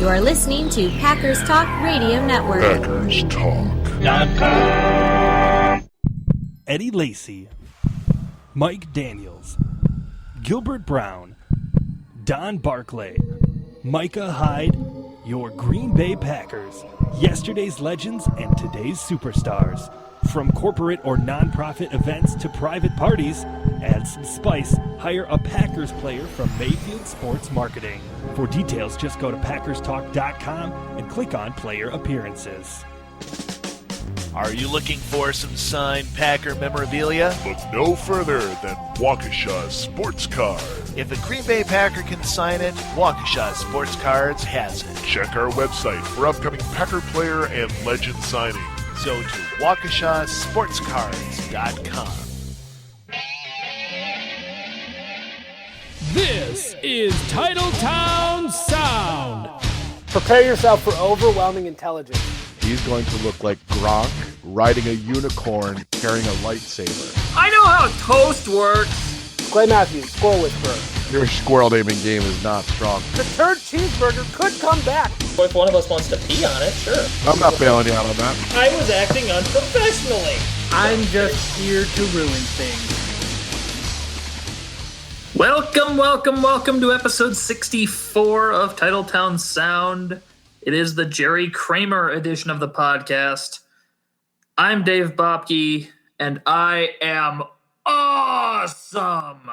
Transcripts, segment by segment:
You are listening to Packers Talk Radio Network. PackersTalk.com. Eddie Lacy, Mike Daniels, Gilbert Brown, Don Barclay, Micah Hyde, your Green Bay Packers, yesterday's legends and today's superstars. From corporate or nonprofit events to private parties, add some spice, hire a Packers player from Mayfield Sports Marketing. For details, just go to PackersTalk.com and click on Player Appearances. Are you looking for some signed Packer memorabilia? Look no further than Waukesha Sports Card. If a Green Bay Packer can sign it, Waukesha Sports Cards has it. Check our website for upcoming Packer player and legend signings. Go to WaukeshaSportsCards.com. This is Titletown Sound. Prepare yourself for overwhelming intelligence. He's going to look like Gronk riding a unicorn carrying a lightsaber. I know how toast works. Clay Matthews, Squirrel Whisperer. Your squirrel naming game is not strong. The turd cheeseburger could come back. If one of us wants to pee on it, sure. I'm not bailing you out on that. I was acting unprofessionally. I'm just here to ruin things. Welcome to episode 64 of Titletown Sound. It is the Jerry Kramer edition of the podcast. I'm Dave Bobke, and I am awesome.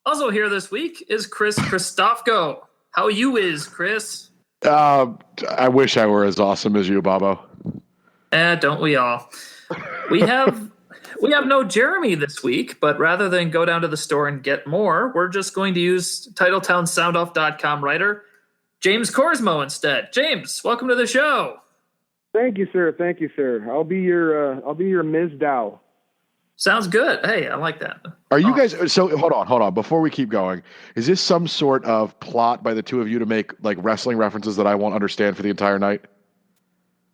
Also here this week is Kristofco. How you is, Chris? I wish I were as awesome as you, Bobbo. Don't we all? We have no Jeremy this week, but rather than go down to the store and get more, we're just going to use TitletownSoundoff.com writer James Korsmo instead. James, welcome to the show. Thank you, sir. I'll be your Ms. Dow. Sounds good. Hey, I like that. Are you guys? So hold on. Before we keep going, is this some sort of plot by the two of you to make like wrestling references that I won't understand for the entire night?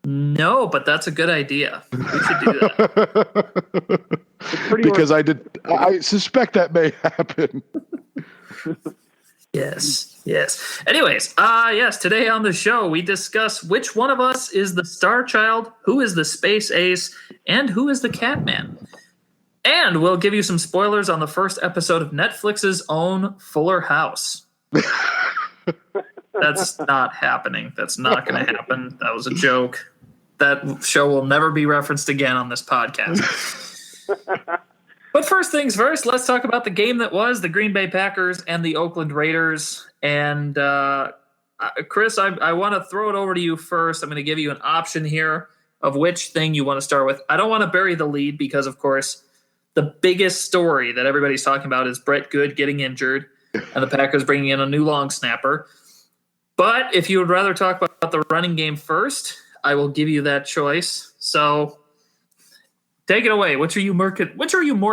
No, but that's a good idea. We should do that. Because I suspect that may happen. Yes. Anyways, yes, today on the show, we discuss which one of us is the star child, who is the space ace, and who is the Catman. And we'll give you some spoilers on the first episode of Netflix's own Fuller House. That's not happening. That's not going to happen. That was a joke. That show will never be referenced again on this podcast. But first things first, let's talk about the game that was the Green Bay Packers and the Oakland Raiders. And Chris, I want to throw it over to you first. I'm going to give you an option here of which thing you want to start with. I don't want to bury the lead because, of course, the biggest story that everybody's talking about is Brett Good getting injured and the Packers bringing in a new long snapper. But if you would rather talk about the running game first, I will give you that choice. So take it away. Which are you more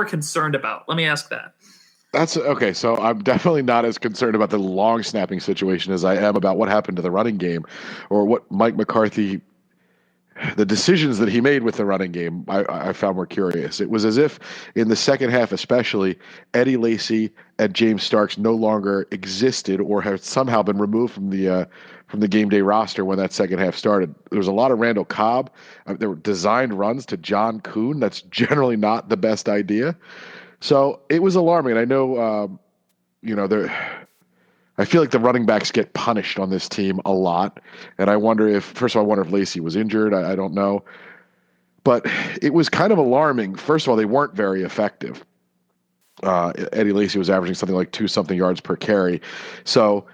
concerned about? Let me ask that. That's okay. So I'm definitely not as concerned about the long snapping situation as I am about what happened to the running game or what Mike McCarthy, the decisions that he made with the running game, I found more curious. It was as if in the second half, especially, Eddie Lacy and James Starks no longer existed or had somehow been removed from the game day roster when that second half started. There was a lot of Randall Cobb. There were designed runs to John Kuhn. That's generally not the best idea. So it was alarming. And I know, I feel like the running backs get punished on this team a lot. And I wonder if Lacy was injured. I don't know. But it was kind of alarming. First of all, they weren't very effective. Eddie Lacy was averaging something like 2-something yards per carry. So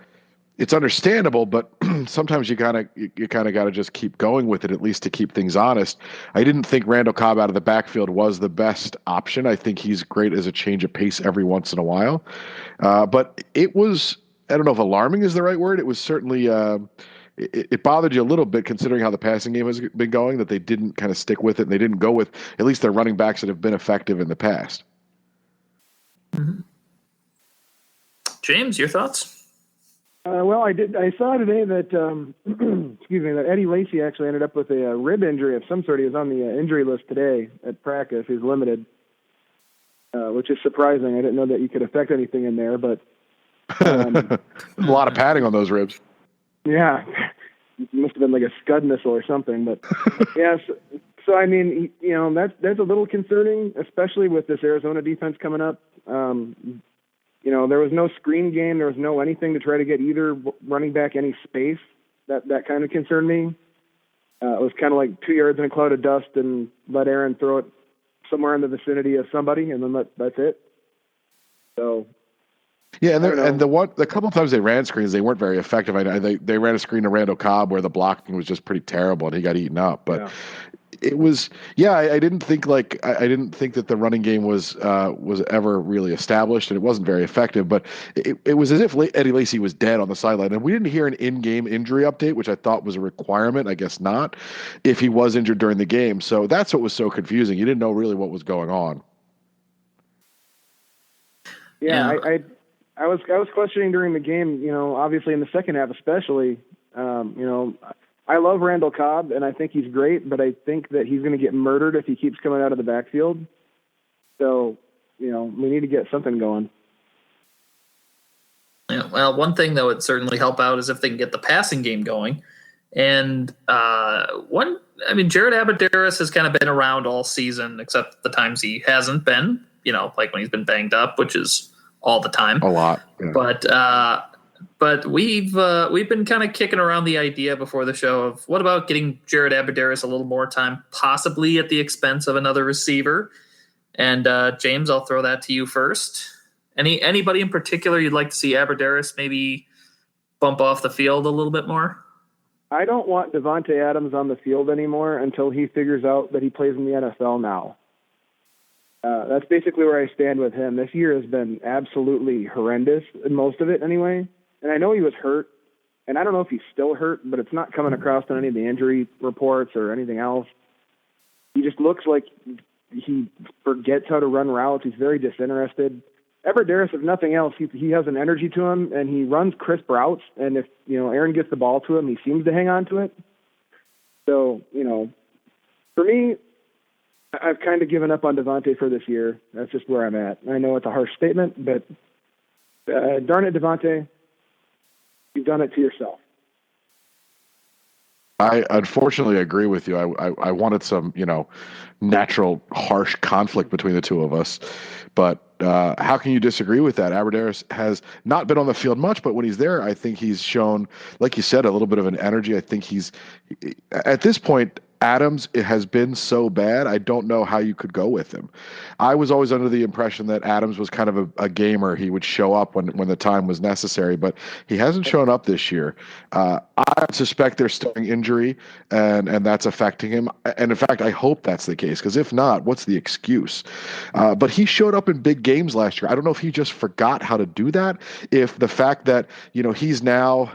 it's understandable, but sometimes you kind of got to just keep going with it, at least to keep things honest. I didn't think Randall Cobb out of the backfield was the best option. I think he's great as a change of pace every once in a while. But it was, I don't know if alarming is the right word. It was certainly, it bothered you a little bit considering how the passing game has been going, that they didn't kind of stick with it and they didn't go with at least their running backs that have been effective in the past. Mm-hmm. James, your thoughts? Well, I saw today that that Eddie Lacy actually ended up with a rib injury of some sort. He was on the injury list today at practice. He's limited, which is surprising. I didn't know that you could affect anything in there, but a lot of padding on those ribs. Yeah, it must have been like a Scud missile or something. But yeah, so I mean, that's a little concerning, especially with this Arizona defense coming up. There was no screen game, there was no anything to try to get either running back any space. That kind of concerned me. It was kind of like 2 yards in a cloud of dust and let Aaron throw it somewhere in the vicinity of somebody, and then that's it. So. Yeah, and the couple of times they ran screens, they weren't very effective. They ran a screen to Randall Cobb where the blocking was just pretty terrible, and he got eaten up. But it was, I didn't think that the running game was ever really established, and it wasn't very effective. But it was as if Eddie Lacy was dead on the sideline, and we didn't hear an in-game injury update, which I thought was a requirement. I guess not, if he was injured during the game. So that's what was so confusing. You didn't know really what was going on. Yeah. I was questioning during the game, obviously in the second half especially. I love Randall Cobb, and I think he's great, but I think that he's going to get murdered if he keeps coming out of the backfield. So, we need to get something going. Yeah, well, one thing that would certainly help out is if they can get the passing game going. And Jared Abbrederis has kind of been around all season, except the times he hasn't been, like when he's been banged up, which is all the time. A lot. Yeah. But we've been kind of kicking around the idea before the show of what about getting Jared Abbrederis a little more time, possibly at the expense of another receiver. And James, I'll throw that to you first. Anybody in particular you'd like to see Abbrederis maybe bump off the field a little bit more? I don't want Devontae Adams on the field anymore until he figures out that he plays in the NFL now. That's basically where I stand with him. This year has been absolutely horrendous, in most of it anyway. And I know he was hurt, and I don't know if he's still hurt, but it's not coming across on any of the injury reports or anything else. He just looks like he forgets how to run routes. He's very disinterested. Abbrederis, if nothing else, he has an energy to him, and he runs crisp routes. And if Aaron gets the ball to him, he seems to hang on to it. So for me, I've kind of given up on Devontae for this year. That's just where I'm at. I know it's a harsh statement, but darn it, Devontae, you've done it to yourself. I unfortunately agree with you. I wanted some, natural, harsh conflict between the two of us. But how can you disagree with that? Abbrederis has not been on the field much, but when he's there, I think he's shown, like you said, a little bit of an energy. I think at this point, Adams, it has been so bad, I don't know how you could go with him. I was always under the impression that Adams was kind of a gamer. He would show up when the time was necessary, but he hasn't shown up this year. I suspect there's still an injury, and that's affecting him. And in fact, I hope that's the case, because if not, what's the excuse? But he showed up in big games last year. I don't know if he just forgot how to do that, if the fact that, he's now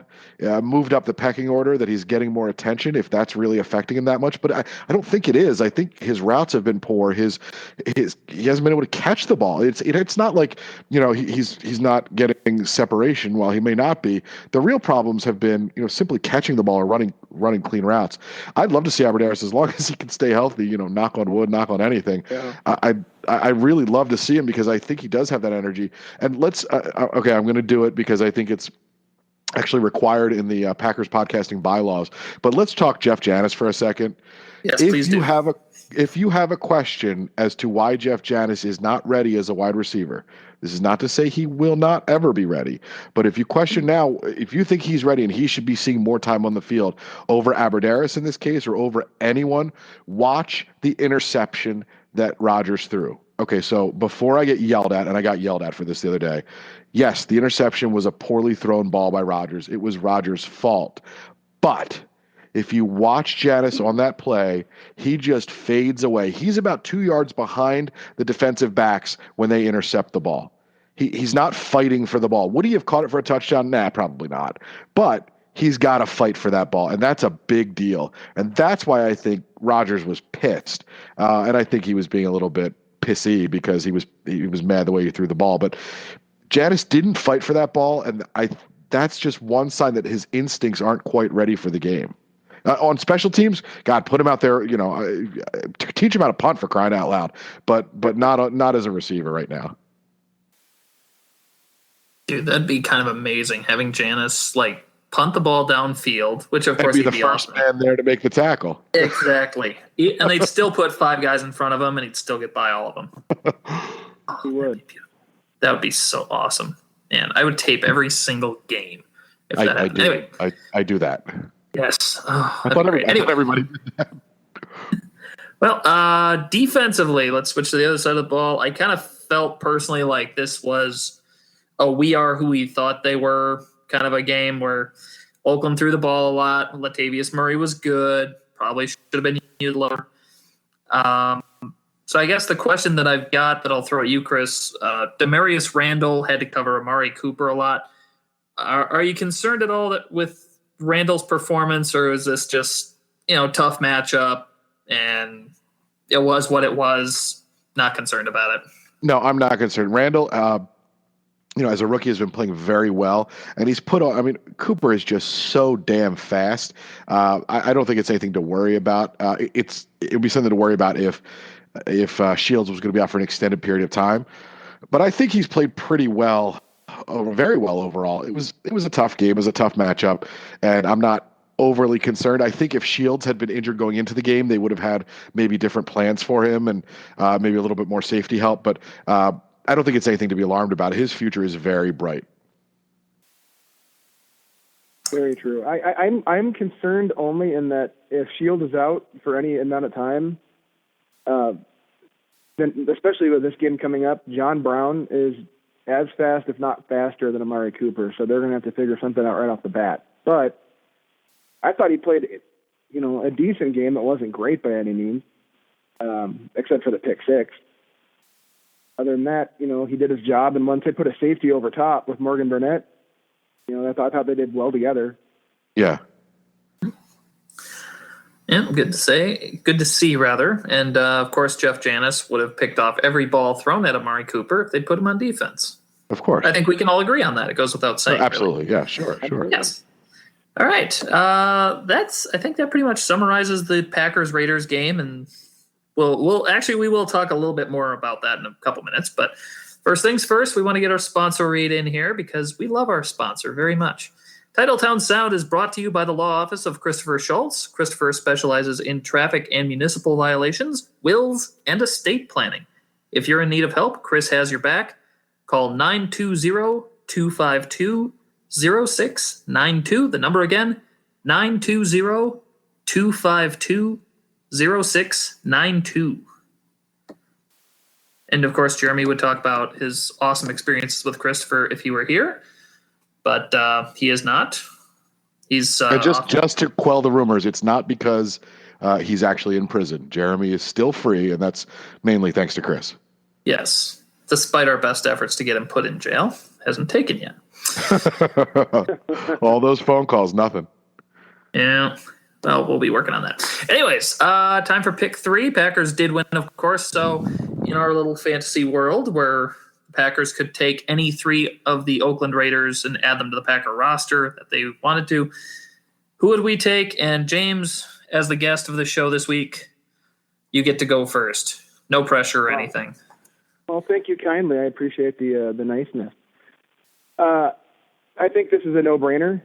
moved up the pecking order, that he's getting more attention, if that's really affecting him that much. But I don't think it is. I think his routes have been poor. He hasn't been able to catch the ball. It's not like, he's not getting separation while he may not be. The real problems have been, simply catching the ball or running clean routes. I'd love to see Abbrederis, as long as he can stay healthy, knock on wood, knock on anything. Yeah. I really love to see him, because I think he does have that energy. And okay, I'm going to do it because I think it's actually required in the Packers podcasting bylaws. But let's talk Jeff Janis for a second. Yes, please do. If you have a question as to why Jeff Janis is not ready as a wide receiver, this is not to say he will not ever be ready, but if you question now, if you think he's ready and he should be seeing more time on the field over Abbrederis in this case, or over anyone, watch the interception that Rodgers threw. Okay, so before I get yelled at, and I got yelled at for this the other day, yes, the interception was a poorly thrown ball by Rodgers. It was Rodgers' fault. But if you watch Janis on that play, he just fades away. He's about 2 yards behind the defensive backs when they intercept the ball. He's not fighting for the ball. Would he have caught it for a touchdown? Nah, probably not. But he's got to fight for that ball, and that's a big deal. And that's why I think Rodgers was pissed. And I think he was being a little bit pissy because he was mad the way he threw the ball. But Janis didn't fight for that ball, and that's just one sign that his instincts aren't quite ready for the game. On special teams, God, put him out there, teach him how to punt, for crying out loud, but not as a receiver right now. Dude, that'd be kind of amazing, having Janis punt the ball downfield, which of And course be he'd the be first awesome. man there to make the tackle. Exactly. And they'd still put 5 guys in front of him, and he'd still get by all of them. He would. That would be so awesome. Man, I would tape every single game if that I happened. do. Anyway, I do that. yes. Oh, I thought everybody did that. Well, defensively, let's switch to the other side of the ball. I kind of felt personally like this was a we are who we thought they were kind of a game where Oakland threw the ball a lot. Latavius Murray was good. Probably should have been used lower. So I guess the question that I've got that I'll throw at you, Chris, Demarius Randall had to cover Amari Cooper a lot. Are you concerned at all that with Randall's performance, or is this just, tough matchup and it was what it was, not concerned about it? No, I'm not concerned. Randall, as a rookie, has been playing very well, and he's put on. I mean, Cooper is just so damn fast. I don't think it's anything to worry about. It would be something to worry about if Shields was going to be out for an extended period of time. But I think he's played pretty well, very well overall. It was a tough game, it was a tough matchup, and I'm not overly concerned. I think if Shields had been injured going into the game, they would have had maybe different plans for him and maybe a little bit more safety help. But I don't think it's anything to be alarmed about. His future is very bright. Very true. I'm concerned only in that if Shields is out for any amount of time, then especially with this game coming up, John Brown is as fast, if not faster, than Amari Cooper. So they're going to have to figure something out right off the bat. But I thought he played, a decent game. It wasn't great by any means, except for the pick six. Other than that, he did his job. And once they put a safety over top with Morgan Burnett, I thought they did well together. Yeah. Yeah, good to see, rather. And, of course, Jeff Janis would have picked off every ball thrown at Amari Cooper if they'd put him on defense. Of course. I think we can all agree on that. It goes without saying. Absolutely. Really. Yeah, sure. Yes. All right. I think that pretty much summarizes the Packers-Raiders game. And we will talk a little bit more about that in a couple minutes. But first things first, we want to get our sponsor read in here because we love our sponsor very much. Titletown Sound is brought to you by the law office of Christopher Schultz. Christopher specializes in traffic and municipal violations, wills, and estate planning. If you're in need of help, Chris has your back. Call 920-252-0692. The number again, 920-252-0692. And, of course, Jeremy would talk about his awesome experiences with Christopher if he were here. But he is not. He's just to quell the rumors, it's not because he's actually in prison. Jeremy is still free, and that's mainly thanks to Chris. Yes, despite our best efforts to get him put in jail, hasn't taken yet. All those phone calls, nothing. Yeah, well, we'll be working on that. Anyways, time for pick 3. Packers did win, of course. So in our little fantasy world where Packers could take any 3 of the Oakland Raiders and add them to the Packer roster that they wanted to, who would we take? And James, as the guest of the show this week, you get to go first. No pressure or anything. Well, thank you kindly. I appreciate the niceness. I think this is a no-brainer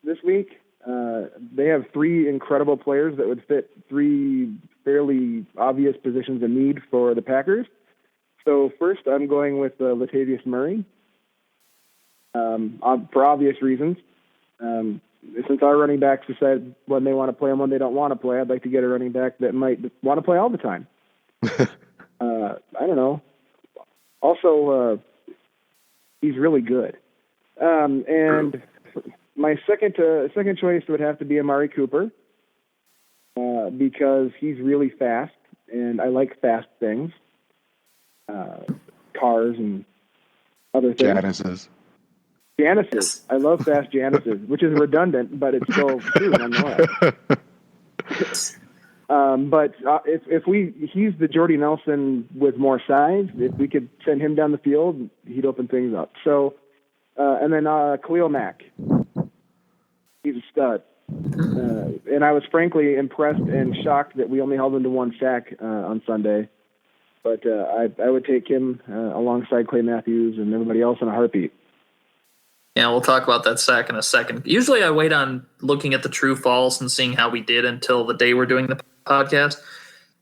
this week. They have 3 incredible players that would fit 3 fairly obvious positions of need for the Packers. So first, I'm going with Latavius Murray for obvious reasons. Since our running backs decide when they want to play and when they don't want to play, I'd like to get a running back that might want to play all the time. I don't know. Also, he's really good. And my second choice would have to be Amari Cooper because he's really fast, and I like fast things. Cars and other things. Janices. I love fast Janices, which is redundant, but it's still true nonetheless. But he's the Jordy Nelson with more size. If we could send him down the field, he'd open things up. So, and then Khalil Mack. He's a stud. And I was frankly impressed and shocked that we only held him to 1 sack on Sunday. But I would take him alongside Clay Matthews and everybody else in a heartbeat. Yeah, we'll talk about that sack in a second. Usually I wait on looking at the true false and seeing how we did until the day we're doing the podcast.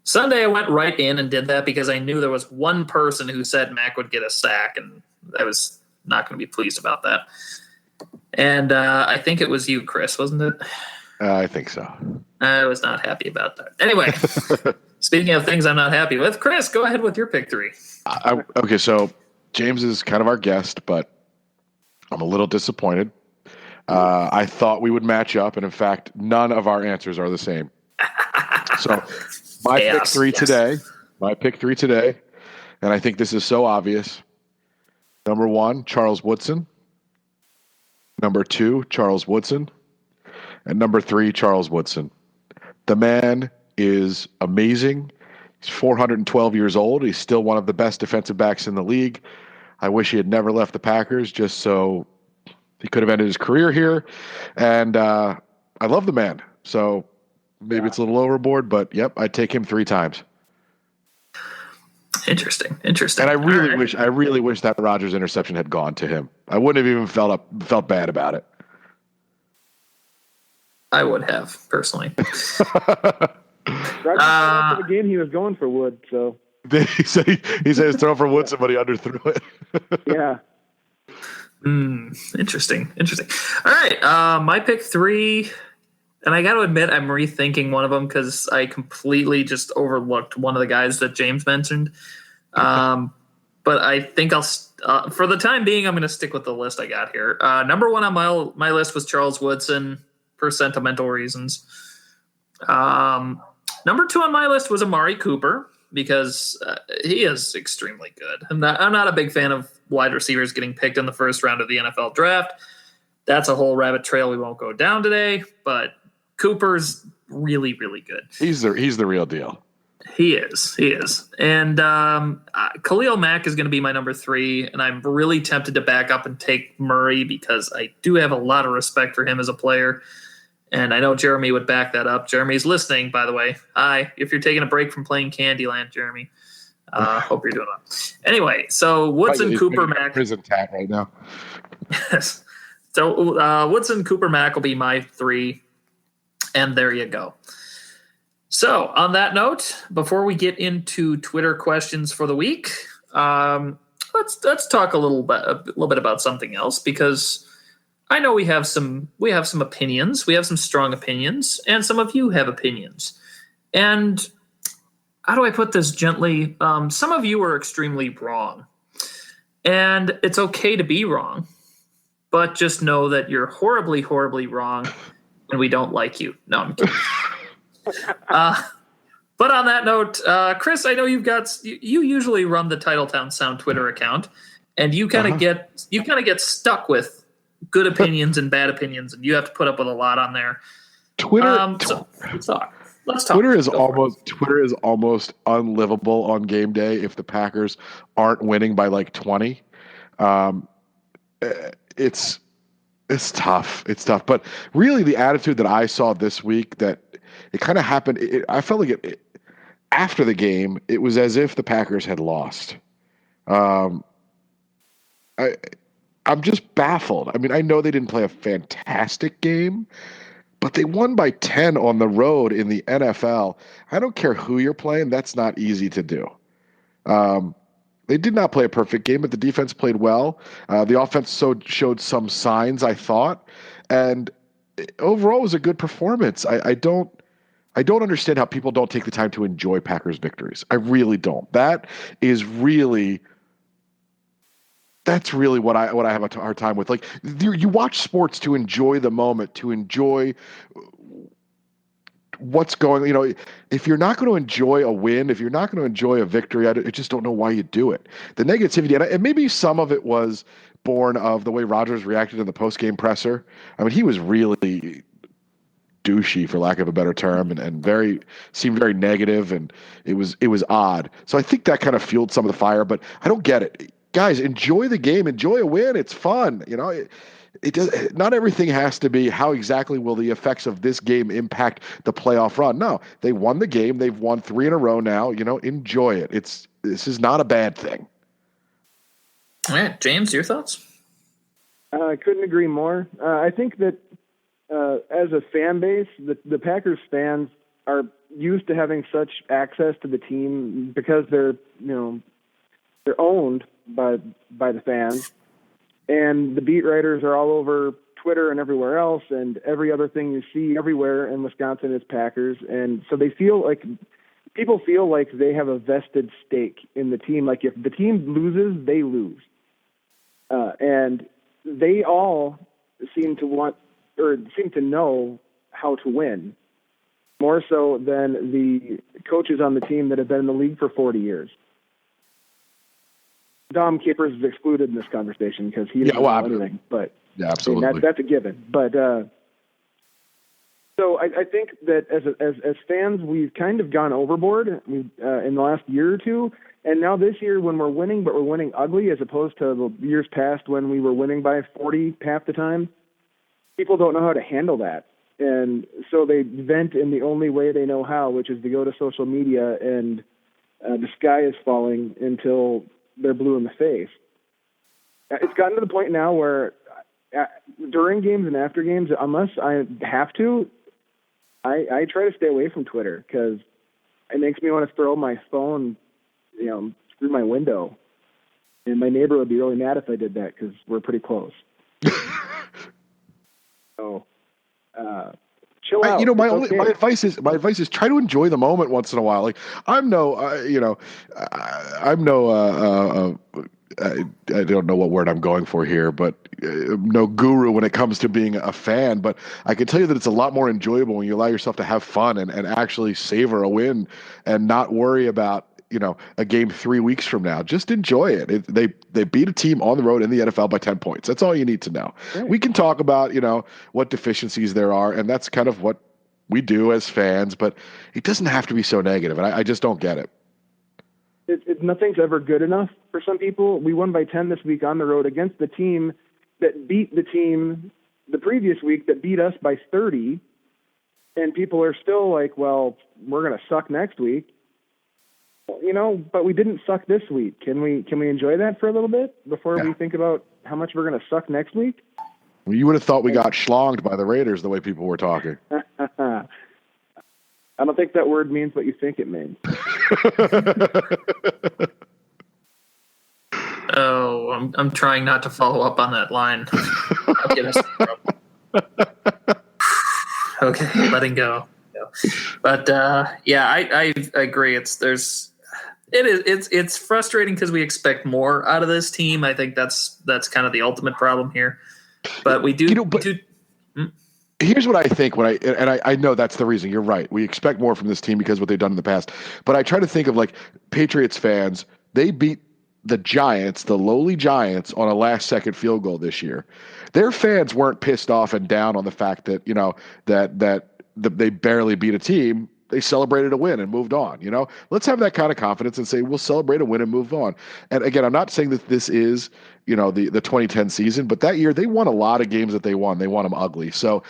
Sunday I went right in and did that because I knew there was one person who said Mac would get a sack, and I was not going to be pleased about that. And I think it was you, Chris, wasn't it? I think so. I was not happy about that. Anyway, speaking of things I'm not happy with, Chris, go ahead with your pick 3. Okay, so James is kind of our guest, but I'm a little disappointed. I thought we would match up, and in fact, none of our answers are the same. So my pick 3 today, and I think this is so obvious. Number 1, Charles Woodson. Number 2, Charles Woodson. And number 3, Charles Woodson. The man is amazing. He's 412 years old. He's still one of the best defensive backs in the league. I wish he had never left the Packers just so he could have ended his career here. And I love the man. So maybe it's a little overboard, but yep, I'd take him 3 times. Interesting. And I really wish that Rodgers interception had gone to him. I wouldn't have even felt bad about it. I would have, personally. Rodgers after the game, he was going for Wood, so. he said he's throwing for Woodson, but he underthrew it. Yeah. Interesting. All right, my pick 3, and I got to admit I'm rethinking one of them because I completely just overlooked one of the guys that James mentioned. But I think I'll for the time being, I'm going to stick with the list I got here. Number 1 on my list was Charles Woodson for sentimental reasons. Number 2 on my list was Amari Cooper because he is extremely good. I'm not a big fan of wide receivers getting picked in the first round of the NFL draft. That's a whole rabbit trail we won't go down today, but Cooper's really, really good. He's the real deal. He is. And Khalil Mack is going to be my number 3, and I'm really tempted to back up and take Murray because I do have a lot of respect for him as a player. And I know Jeremy would back that up. Jeremy's listening, by the way. Hi, if you're taking a break from playing Candyland, Jeremy. Hope you're doing well. Anyway, so Woodson, Cooper, Mack. Prison tat right now. Yes. So Woodson, Cooper, Mack will be my 3. And there you go. So on that note, before we get into Twitter questions for the week, let's talk a little bit about something else because I know we have some opinions. We have some strong opinions, and some of you have opinions. And how do I put this gently? Some of you are extremely wrong, and it's okay to be wrong, but just know that you're horribly, horribly wrong, and we don't like you. No, I'm kidding. But on that note, Chris, I know you usually run the Titletown Sound Twitter account, and you kind of get stuck with good opinions and bad opinions, and you have to put up with a lot on there. Twitter. So let's talk. Twitter is almost unlivable on game day if the Packers aren't winning by like 20. It's tough. It's tough. But really, the attitude that I saw this week, that it kind of happened. I felt like after the game, it was as if the Packers had lost. I'm just baffled. I mean, I know they didn't play a fantastic game, but they won by 10 on the road in the NFL. I don't care who you're playing. That's not easy to do. They did not play a perfect game, but the defense played well. The offense showed some signs, I thought. And overall, it was a good performance. I don't understand how people don't take the time to enjoy Packers victories. I really don't. That's really what I have a hard time with. Like, you watch sports to enjoy the moment, to enjoy what's going. You know, if you're not going to enjoy a win, if you're not going to enjoy a victory, I just don't know why you do it. The negativity, and maybe some of it was born of the way Rodgers reacted in the post-game presser. I mean, he was really douchey, for lack of a better term, and seemed very negative, and it was odd. So I think that kind of fueled some of the fire, but I don't get it. Guys, enjoy the game, enjoy a win. It's fun. You know, it does. Not everything has to be how exactly will the effects of this game impact the playoff run. No, they won the game. They've won 3 in a row now. You know, enjoy it. This is not a bad thing. All right, James, your thoughts? I couldn't agree more. I think that as a fan base, the Packers fans are used to having such access to the team because they're owned by the fans, and the beat writers are all over Twitter and everywhere else, and every other thing you see everywhere in Wisconsin is Packers, and so people feel like they have a vested stake in the team. Like if the team loses, they lose, and they all seem to know how to win, more so than the coaches on the team that have been in the league for 40 years. Dom Capers is excluded in this conversation because he doesn't know anything. But yeah, absolutely, I mean, that's a given. But so I think that as fans, we've kind of gone overboard in the last year or two. And now this year, when we're winning, but we're winning ugly, as opposed to the years past when we were winning by 40 half the time, people don't know how to handle that. And so they vent in the only way they know how, which is to go to social media, and the sky is falling until they're blue in the face. It's gotten to the point now where during games and after games, unless I have to, I try to stay away from Twitter because it makes me want to throw my phone, through my window. And my neighbor would be really mad if I did that because we're pretty close. So, chill out. My advice is try to enjoy the moment once in a while. Like I don't know what word I'm going for here, but no guru when it comes to being a fan. But I can tell you that it's a lot more enjoyable when you allow yourself to have fun and actually savor a win and not worry about a game 3 weeks from now. Just enjoy it. They beat a team on the road in the NFL by 10 points. That's all you need to know. Right. We can talk about, what deficiencies there are, and that's kind of what we do as fans, but it doesn't have to be so negative, and I just don't get it. Nothing's ever good enough for some people. We won by 10 this week on the road against the team that beat the team the previous week that beat us by 30, and people are still like, well, we're going to suck next week. But we didn't suck this week. Can we enjoy that for a little bit before we think about how much we're going to suck next week? Well, you would have thought we got schlonged by the Raiders the way people were talking. I don't think that word means what you think it means. Oh, I'm trying not to follow up on that line. I'll get us in trouble. Okay, letting go. But I agree. It's frustrating because we expect more out of this team. I think that's kind of the ultimate problem here. But we do. Here's what I think I know that's the reason. You're right. We expect more from this team because of what they've done in the past. But I try to think of like Patriots fans. They beat the Giants, the lowly Giants, on a last-second field goal this year. Their fans weren't pissed off and down on the fact that that they barely beat a team. They celebrated a win and moved on. Let's have that kind of confidence and say we'll celebrate a win and move on. And again, I'm not saying that this is the 2010 season, but that year they won a lot of games that they won. They won them ugly. So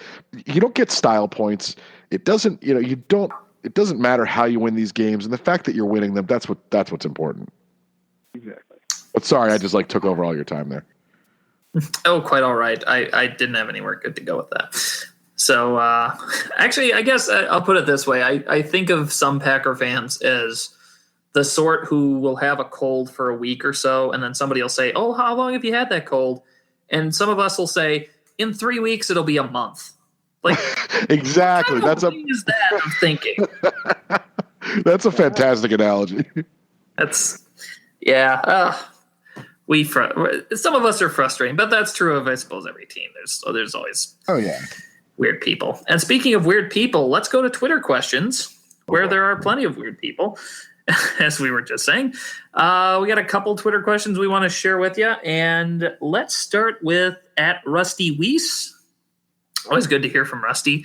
you don't get style points. It doesn't it doesn't matter how you win these games, and the fact that you're winning them, that's what's important. Exactly. But sorry, I just took over all your time there. Oh, quite all right. I didn't have anywhere good to go with that. So, actually, I guess I'll put it this way. I think of some Packer fans as the sort who will have a cold for a week or so, and then somebody will say, oh, how long have you had that cold? And some of us will say, in 3 weeks, it'll be a month. Like, exactly. That's is that I'm thinking. That's a fantastic analogy. That's, some of us are frustrating, but that's true of, I suppose, every team. There's always weird people. And speaking of weird people, let's go to Twitter questions, where there are plenty of weird people, as we were just saying. We got a couple Twitter questions we want to share with you, and let's start with @RustyWeese. Always good to hear from Rusty.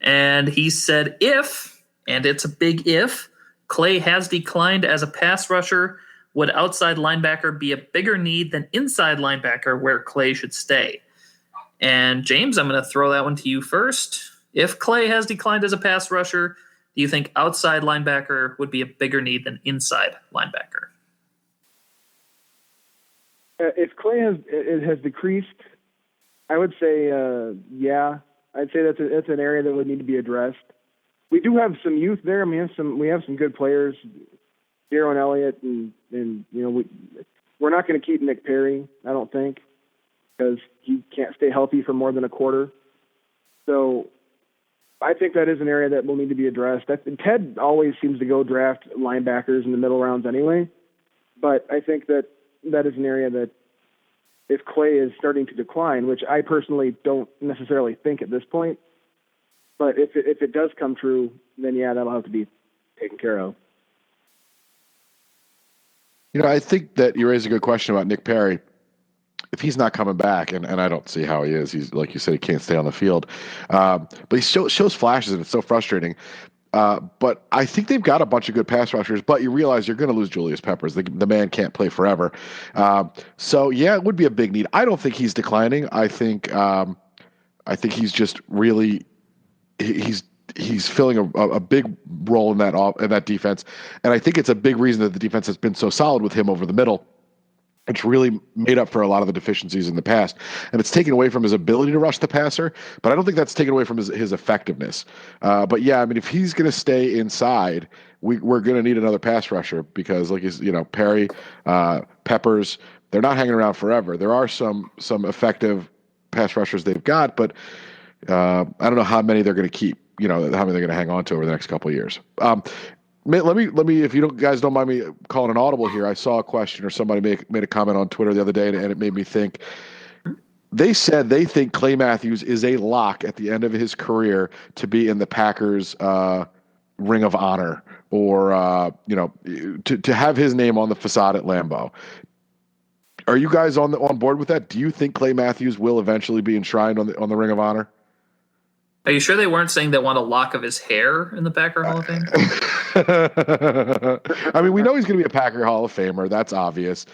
And he said, if, and it's a big if, Clay has declined as a pass rusher, would outside linebacker be a bigger need than inside linebacker where Clay should stay? And James, I'm going to throw that one to you first. If Clay has declined as a pass rusher, do you think outside linebacker would be a bigger need than inside linebacker? If Clay has decreased I would say, yeah. I'd say that's an area that would need to be addressed. We do have some youth there. I mean, we have some good players, Daron Elliott, and we're not going to keep Nick Perry, I don't think, because he can't stay healthy for more than a quarter. So I think that is an area that will need to be addressed. Ted always seems to go draft linebackers in the middle rounds anyway, but I think that is an area that if Clay is starting to decline, which I personally don't necessarily think at this point, but if it does come true, then yeah, that'll have to be taken care of. I think that you raised a good question about Nick Perry. If he's not coming back, and I don't see how he is, he's, like you said, he can't stay on the field. But he shows flashes, and it's so frustrating. But I think they've got a bunch of good pass rushers, but you realize you're going to lose Julius Peppers. The man can't play forever. So, yeah, it would be a big need. I don't think he's declining. I think he's just really he's filling a big role in that defense. And I think it's a big reason that the defense has been so solid with him over the middle. It's really made up for a lot of the deficiencies in the past. And it's taken away from his ability to rush the passer, but I don't think that's taken away from his effectiveness. But yeah, I mean, if he's going to stay inside, we're going to need another pass rusher because, like Perry, Peppers, they're not hanging around forever. There are some effective pass rushers they've got, but I don't know how many they're going to keep, how many they're going to hang on to over the next couple of years. Let me, if you guys don't mind me calling an audible here, I saw a question or somebody made a comment on Twitter the other day, and it made me think. They said they think Clay Matthews is a lock at the end of his career to be in the Packers Ring of Honor, or to have his name on the facade at Lambeau. Are you guys on board with that? Do you think Clay Matthews will eventually be enshrined on the Ring of Honor? Are you sure they weren't saying they want a lock of his hair in the Packer Hall of Fame? I mean, we know he's going to be a Packer Hall of Famer. That's obvious.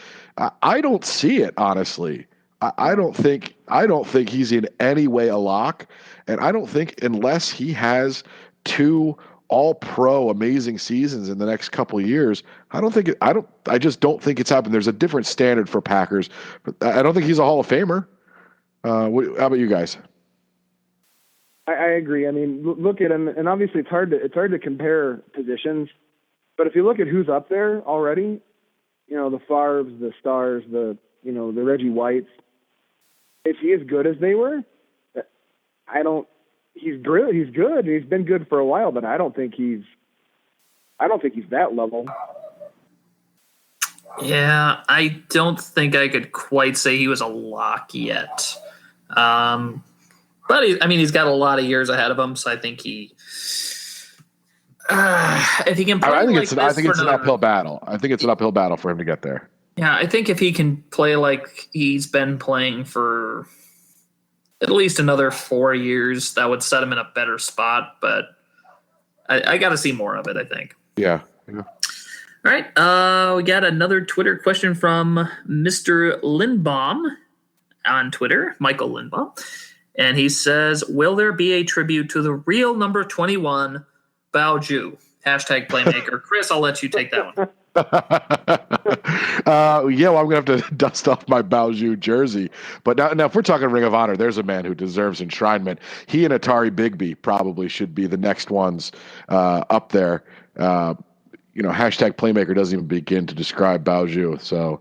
I don't see it, honestly. I don't think he's in any way a lock, and I don't think unless he has 2 all-pro amazing seasons in the next couple of years, I just don't think it's happened. There's a different standard for Packers. I don't think he's a Hall of Famer. How about you guys? I agree. I mean, look at him, and obviously it's hard to compare positions. But if you look at who's up there already, the Favres, the Stars, the Reggie Whites. If he is good as they were, he's good. He's good. He's been good for a while, but I don't think he's that level. Yeah, I don't think I could quite say he was a lock yet. But he's got a lot of years ahead of him, so I think if he can play I think like it's an uphill battle. I think it's an uphill battle for him to get there. Yeah, I think if he can play like he's been playing for at least another 4 years, that would set him in a better spot. But I got to see more of it, I think. Yeah. All right. We got another Twitter question from Mr. Lindbaum on Twitter, Michael Lindbaum. And he says, will there be a tribute to the real number 21, Bao Ju? Hashtag playmaker. Chris, I'll let you take that one. I'm going to have to dust off my Bao Ju jersey. But now, if we're talking Ring of Honor, there's a man who deserves enshrinement. He and Atari Bigby probably should be the next ones up there. Hashtag playmaker doesn't even begin to describe Bao Ju. So,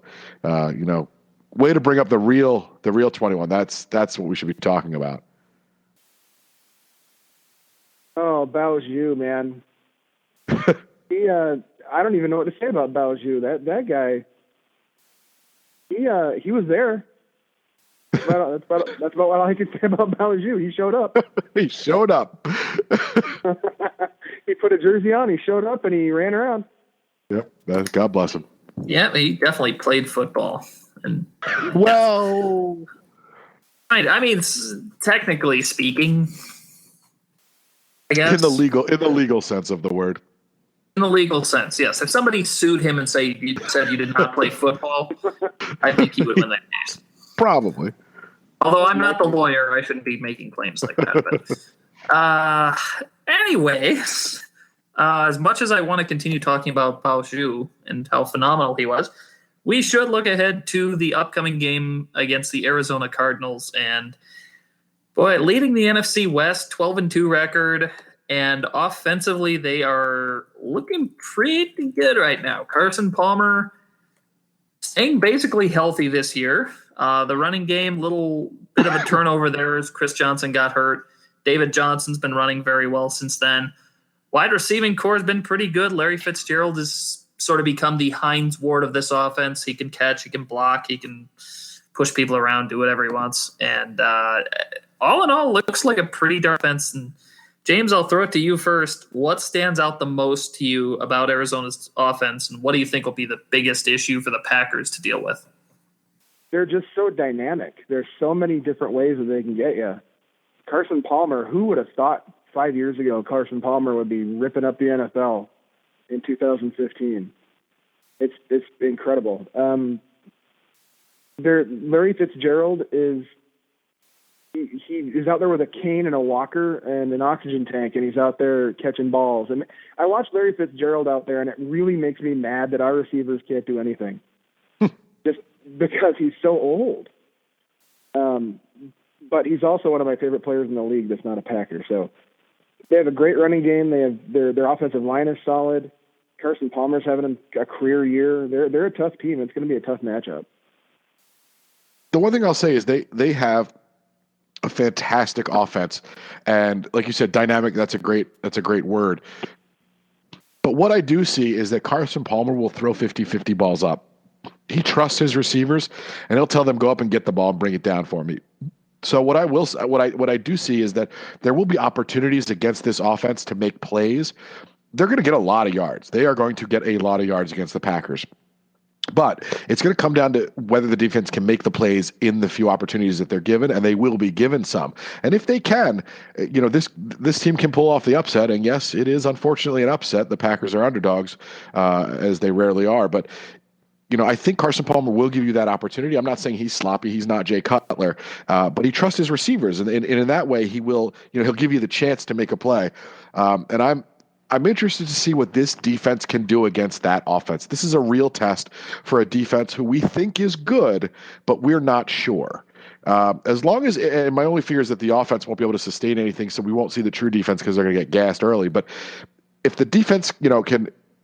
way to bring up the real 21. That's what we should be talking about. Oh, Bao Ju, man. I don't even know what to say about Bao Ju. That guy. He was there. That's about what I can say about Bao Ju. He showed up. He showed up. He put a jersey on. He showed up and he ran around. Yep. God bless him. Yeah, he definitely played football. And well, I mean, technically speaking, I guess in the legal sense of the word. In the legal sense, yes. If somebody sued him and said you did not play football, I think he would win that case. Probably. Although I'm not the lawyer, I shouldn't be making claims like that. But anyways, as much as I want to continue talking about Bao Ju and how phenomenal he was, we should look ahead to the upcoming game against the Arizona Cardinals. And, boy, leading the NFC West, 12-2 record. And offensively, they are looking pretty good right now. Carson Palmer staying basically healthy this year. The running game, little bit of a turnover there as Chris Johnson got hurt. David Johnson's been running very well since then. Wide receiving core has been pretty good. Larry Fitzgerald has sort of become the Hines Ward of this offense. He can catch, he can block, he can push people around, do whatever he wants. And all in all, looks like a pretty dark offense. And James, I'll throw it to you first. What stands out the most to you about Arizona's offense, and what do you think will be the biggest issue for the Packers to deal with? They're just so dynamic. There's so many different ways that they can get you. Carson Palmer, who would have thought 5 years ago Carson Palmer would be ripping up the NFL in 2015? It's incredible. Larry Fitzgerald is he is out there with a cane and a walker and an oxygen tank, and he's out there catching balls. And I watched Larry Fitzgerald out there, and it really makes me mad that our receivers can't do anything, just because he's so old. But he's also one of my favorite players in the league that's not a Packer. So they have a great running game. They have their offensive line is solid. Carson Palmer's having a career year. They're a tough team. It's going to be a tough matchup. The one thing I'll say is they have a fantastic offense, and like you said, dynamic. That's a great word. But what I do see is that Carson Palmer will throw 50-50 balls up. He trusts his receivers, and he'll tell them go up and get the ball and bring it down for me. So what I do see is that there will be opportunities against this offense to make plays. They're going to get a lot of yards. They are going to get a lot of yards against the Packers. But it's going to come down to whether the defense can make the plays in the few opportunities that they're given, and they will be given some. And if they can, this team can pull off the upset. And yes, it is unfortunately an upset. The Packers are underdogs, as they rarely are. But I think Carson Palmer will give you that opportunity. I'm not saying he's sloppy. He's not Jay Cutler, but he trusts his receivers, and in that way, he will. He'll give you the chance to make a play. And I'm interested to see what this defense can do against that offense. This is a real test for a defense who we think is good, but we're not sure. As long as, and my only fear is that the offense won't be able to sustain anything, so we won't see the true defense because they're going to get gassed early. But if the defense,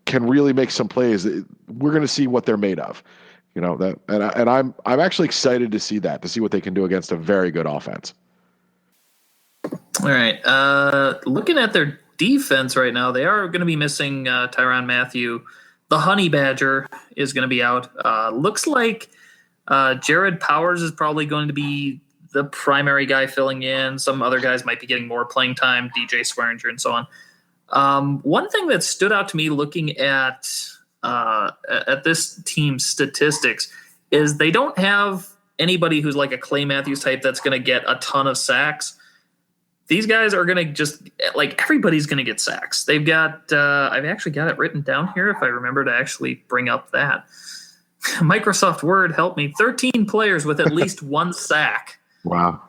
can really make some plays, we're going to see what they're made of. I'm actually excited to see what they can do against a very good offense. All right, looking at their defense right now, they are going to be missing Tyrann Mathieu. The Honey Badger is going to be out. Looks like Jared Powers is probably going to be the primary guy filling in. Some other guys might be getting more playing time, DJ Swearinger and so on. One thing that stood out to me looking at this team's statistics is they don't have anybody who's like a Clay Matthews type that's going to get a ton of sacks. These guys are going to just everybody's going to get sacks. They've got I've actually got it written down here if I remember to actually bring up that. Microsoft Word help me. 13 players with at least one sack. Wow.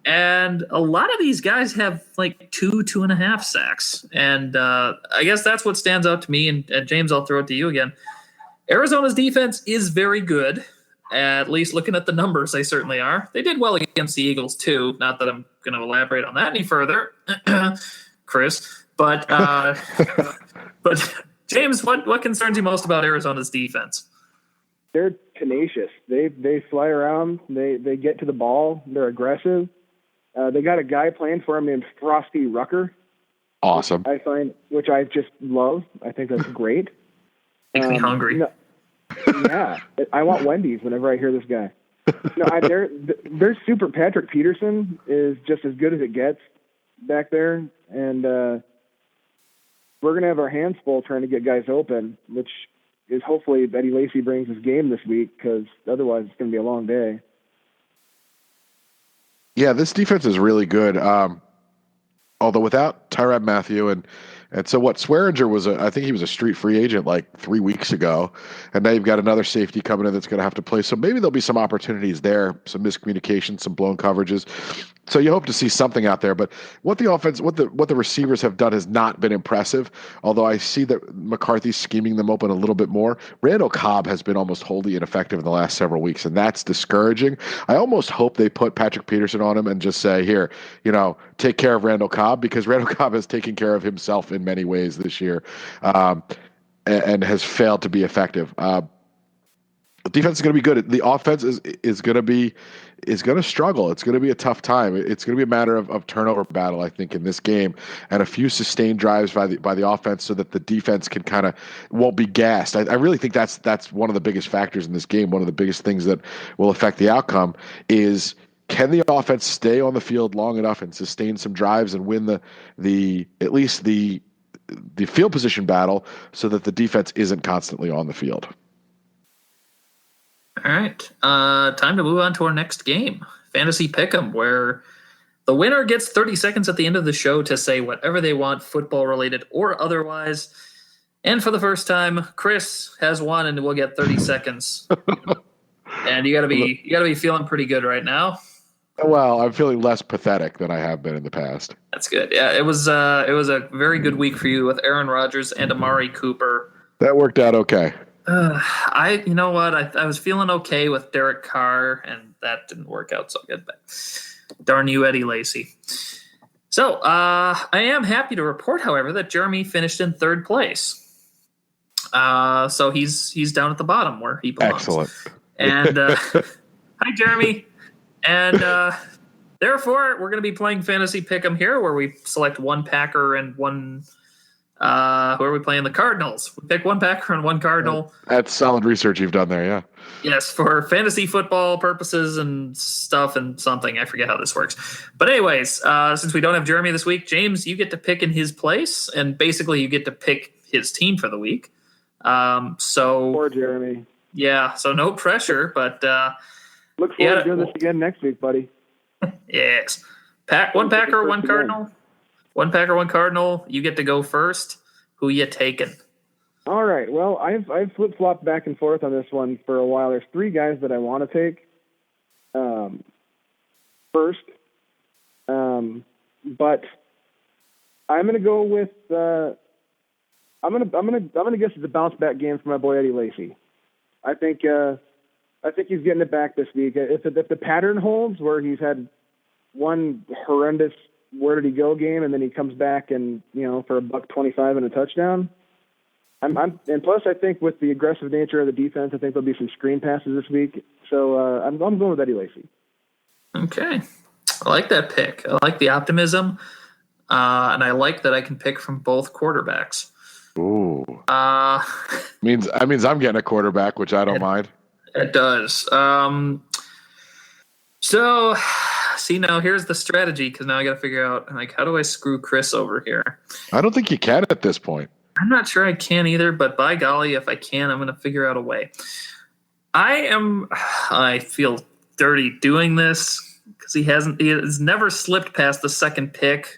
And a lot of these guys have 2.5 sacks. And I guess that's what stands out to me. And James, I'll throw it to you again. Arizona's defense is very good. At least looking at the numbers, they certainly are. They did well against the Eagles, too. Not that I'm going to elaborate on that any further, Chris. But James, what concerns you most about Arizona's defense? They're tenacious. They fly around. They get to the ball. They're aggressive. They got a guy playing for them named Frosty Rucker. Awesome. Which I just love. I think that's great. Makes me hungry. Yeah, I want Wendy's whenever I hear this guy. They're super. Patrick Peterson is just as good as it gets back there, and we're gonna have our hands full trying to get guys open, which is hopefully Eddie Lacy brings his game this week, because otherwise it's gonna be a long day. Yeah, this defense is really good. Although without Tyrann Mathieu and And so what Swearinger was, I think he was a street free agent like 3 weeks ago. And now you've got another safety coming in that's going to have to play. So maybe there'll be some opportunities there, some miscommunication, some blown coverages. So you hope to see something out there. But what the offense, what the receivers have done has not been impressive. Although I see that McCarthy's scheming them open a little bit more. Randall Cobb has been almost wholly ineffective in the last several weeks, and that's discouraging. I almost hope they put Patrick Peterson on him and just say, here, take care of Randall Cobb, because Randall Cobb has taken care of himself in many ways this year, and has failed to be effective. The defense is going to be good. The offense is going to struggle. It's going to be a tough time. It's going to be a matter of turnover battle, I think, in this game, and a few sustained drives by the offense, so that the defense can won't be gassed. I really think that's one of the biggest factors in this game. One of the biggest things that will affect the outcome is, can the offense stay on the field long enough and sustain some drives and win at least the field position battle, so that the defense isn't constantly on the field. All right. Time to move on to our next game, Fantasy Pick'em, where the winner gets 30 seconds at the end of the show to say whatever they want, football related or otherwise. And for the first time, Chris has won, and we'll get 30 seconds. And you gotta be feeling pretty good right now. Well, I'm feeling less pathetic than I have been in the past. That's good. Yeah, it was a very good week for you with Aaron Rodgers and Amari Cooper. That worked out okay. You know what? I was feeling okay with Derek Carr, and that didn't work out so good. But darn you, Eddie Lacy. So I am happy to report, however, that Jeremy finished in third place. So he's down at the bottom where he belongs. Excellent. And hi, Jeremy. And therefore, we're going to be playing Fantasy Pick'em here, where we select one Packer and one. Who are we playing? The Cardinals. We pick one Packer and one Cardinal. That's solid research you've done there, yeah. Yes, for fantasy football purposes and stuff and something. I forget how this works. But anyways, since we don't have Jeremy this week, James, you get to pick in his place, and basically you get to pick his team for the week. Poor Jeremy. Yeah, so no pressure, but look forward to doing this again next week, buddy. Yes. One Packer, one Cardinal. One Packer, one Cardinal. You get to go first. Who you taking? All right. Well, I've flip-flopped back and forth on this one for a while. There's three guys that I want to take first, but I'm going to go with. I'm gonna guess it's a bounce back game for my boy Eddie Lacy. I think he's getting it back this week. If the pattern holds, where he's had one horrendous where did he go game, and then he comes back and for $125 and a touchdown. And plus I think with the aggressive nature of the defense, I think there'll be some screen passes this week. So I'm going with Eddie Lacy. Okay, I like that pick. I like the optimism, and I like that I can pick from both quarterbacks. Ooh. means I'm getting a quarterback, which I don't mind. It does. So, see, now here's the strategy, because now I got to figure out, how do I screw Chris over here? I don't think you can at this point. I'm not sure I can either, but by golly, if I can, I'm going to figure out a way. I feel dirty doing this, because he has never slipped past the second pick.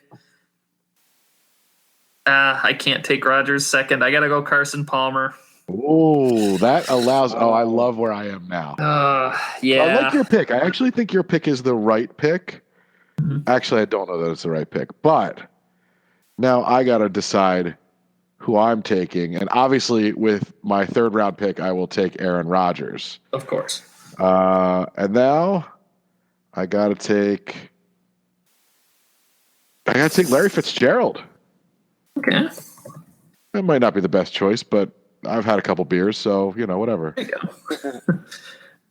I can't take Rodgers second. I got to go Carson Palmer. Oh, that allows. Oh, I love where I am now. Yeah. I like your pick. I actually think your pick is the right pick. Mm-hmm. Actually, I don't know that it's the right pick, but now I got to decide who I'm taking. And obviously, with my third round pick, I will take Aaron Rodgers. Of course. And now I got to take Larry Fitzgerald. Okay. That might not be the best choice, but I've had a couple beers, so, whatever. There you go.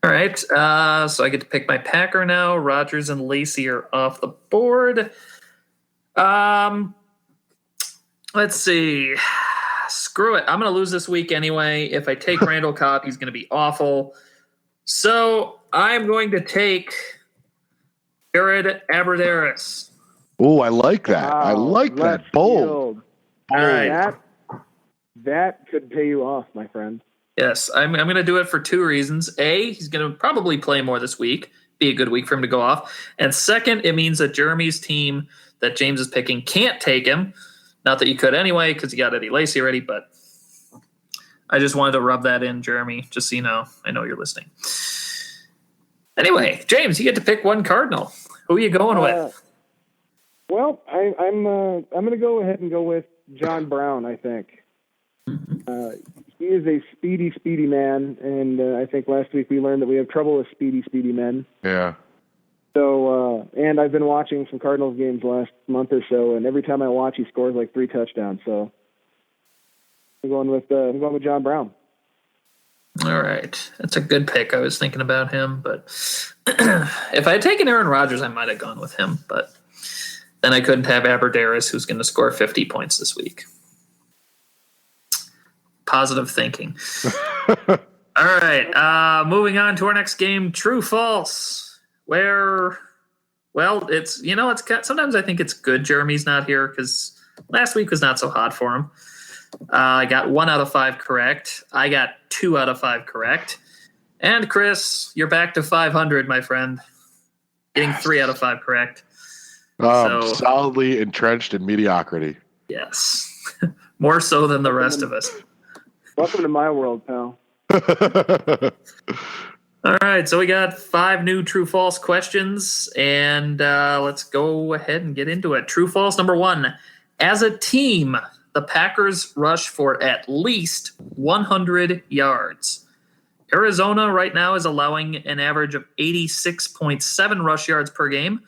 All right. So I get to pick my Packer now. Rodgers and Lacy are off the board. Let's see. Screw it. I'm going to lose this week anyway. If I take Randall Cobb, he's going to be awful. So I'm going to take Jared Abbrederis. Oh, I like that. Wow, I like that. Bold. All right. That could pay you off, my friend. Yes, I'm going to do it for two reasons. A, he's going to probably play more this week. Be a good week for him to go off. And second, it means that Jeremy's team that James is picking can't take him. Not that you could anyway, because you got Eddie Lacy already, but I just wanted to rub that in, Jeremy, just so you know. I know you're listening. Anyway, James, you get to pick one Cardinal. Who are you going with? Well, I'm going to go ahead and go with John Brown, I think. He is a speedy man, and I think last week we learned that we have trouble with speedy men. Yeah. So, and I've been watching some Cardinals games last month or so, and every time I watch, he scores like 3 touchdowns. So I'm going with John Brown. All right. That's a good pick. I was thinking about him, but if I had taken Aaron Rodgers, I might have gone with him, but then I couldn't have Abbrederis, who's going to score 50 points this week. Positive thinking. All right. Moving on to our next game, True False, where, well, it's sometimes I think it's good Jeremy's not here because last week was not so hot for him. I got 1 out of 5 correct. I got 2 out of 5 correct. And Chris, you're back to 500, my friend. Getting 3 out of 5 correct. Solidly entrenched in mediocrity. Yes. More so than the rest of us. Welcome to my world, pal. All right, so we got 5 new true-false questions, and let's go ahead and get into it. True-false number 1. As a team, the Packers rush for at least 100 yards. Arizona right now is allowing an average of 86.7 rush yards per game.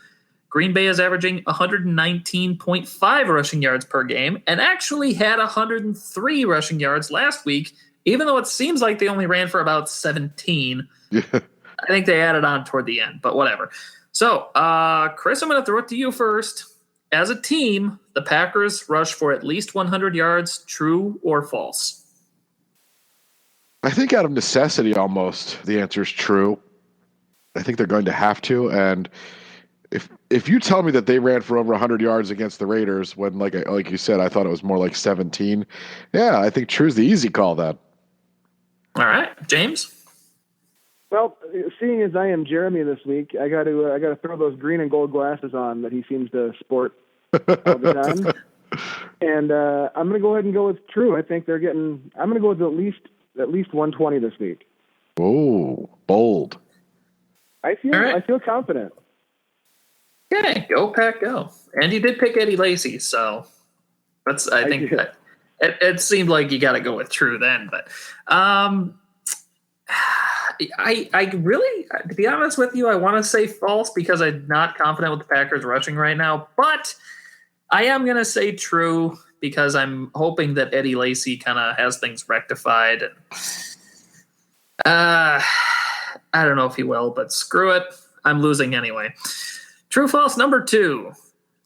Green Bay is averaging 119.5 rushing yards per game and actually had 103 rushing yards last week, even though it seems like they only ran for about 17. Yeah. I think they added on toward the end, but whatever. So, Chris, I'm going to throw it to you first. As a team, the Packers rush for at least 100 yards, true or false? I think out of necessity almost, the answer is true. I think they're going to have to, and if you tell me that they ran for over 100 yards against the Raiders when, like you said, I thought it was more like 17, yeah, I think true's the easy call then. All right. James? Well, seeing as I am Jeremy this week, I got to throw those green and gold glasses on that he seems to sport all the time. And I'm going to go ahead and go with true. I think I'm going to go with at least 120 this week. Oh, bold. I feel confident. Okay, go Pack, go. And you did pick Eddie Lacy, so I think it seemed like you got to go with true then. But I really, to be honest with you, I want to say false because I'm not confident with the Packers rushing right now. But I am going to say true because I'm hoping that Eddie Lacy kind of has things rectified. I don't know if he will, but screw it. I'm losing anyway. True false number 2.